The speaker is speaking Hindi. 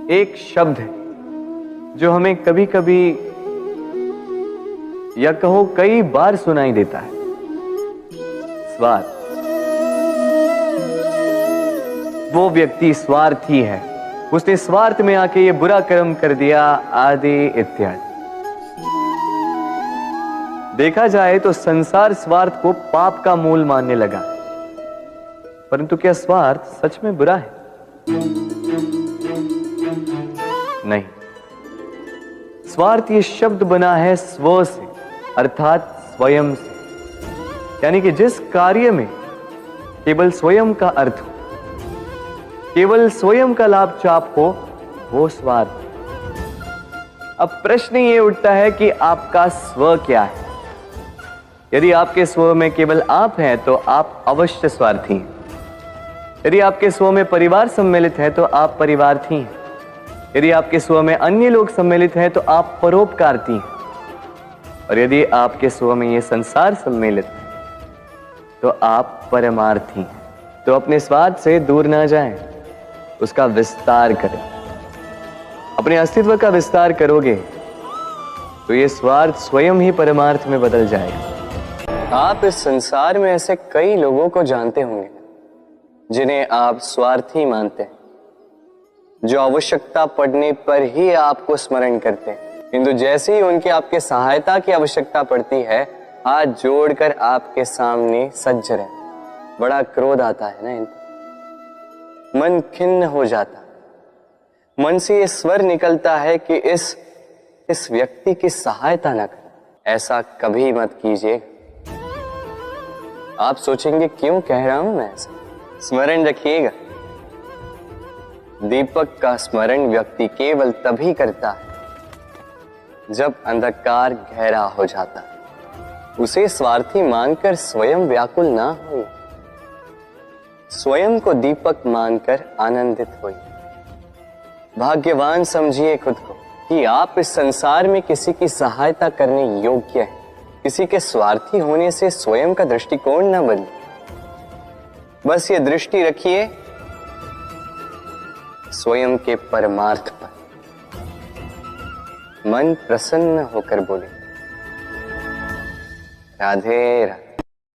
एक शब्द है जो हमें कभी कभी या कहो कई बार सुनाई देता है, स्वार्थ। वो व्यक्ति स्वार्थी है, उसने स्वार्थ में आके ये बुरा कर्म कर दिया, आदि इत्यादि। देखा जाए तो संसार स्वार्थ को पाप का मूल मानने लगा, परंतु क्या स्वार्थ सच में बुरा है? नहीं। स्वार्थ ये शब्द बना है स्व से, अर्थात स्वयं से, यानी कि जिस कार्य में केवल स्वयं का अर्थ हो, केवल स्वयं का लाभ चाप हो, वो स्वार्थ। अब प्रश्न ये उठता है कि आपका स्व क्या है? यदि आपके स्व में केवल आप हैं तो आप अवश्य स्वार्थी हैं। यदि आपके स्व में परिवार सम्मिलित है तो आप परिवार्थी हैं। यदि आपके स्व में अन्य लोग सम्मिलित हैं तो आप परोपकारती हैं। और यदि आपके स्व में ये संसार सम्मिलित है तो आप परमार्थी हैं। तो अपने स्वार्थ से दूर ना जाएं, उसका विस्तार करें। अपने अस्तित्व का विस्तार करोगे तो ये स्वार्थ स्वयं ही परमार्थ में बदल जाएगा। आप इस संसार में ऐसे कई लोगों को जानते होंगे जिन्हें आप स्वार्थी मानते हैं, जो आवश्यकता पड़ने पर ही आपको स्मरण करते हैं, किंतु जैसे ही उनके आपके सहायता की आवश्यकता पड़ती है, हाथ जोड़कर आपके सामने सज्ज रहे। बड़ा क्रोध आता है ना इनको, मन खिन्न हो जाता, मन से ये स्वर निकलता है कि इस व्यक्ति की सहायता न करें। ऐसा कभी मत कीजिए। आप सोचेंगे क्यों कह रहा हूं मैं ऐसा? स्मरण रखिएगा, दीपक का स्मरण व्यक्ति केवल तभी करता है जब अंधकार गहरा हो जाता है। उसे स्वार्थी मानकर स्वयं व्याकुल ना हो, स्वयं को दीपक मानकर आनंदित होइए। भाग्यवान समझिए खुद को कि आप इस संसार में किसी की सहायता करने योग्य हैं। किसी के स्वार्थी होने से स्वयं का दृष्टिकोण न बदले। बस ये दृष्टि रखिए स्वयं के परमार्थ पर। मन प्रसन्न होकर बोले, राधे राधे।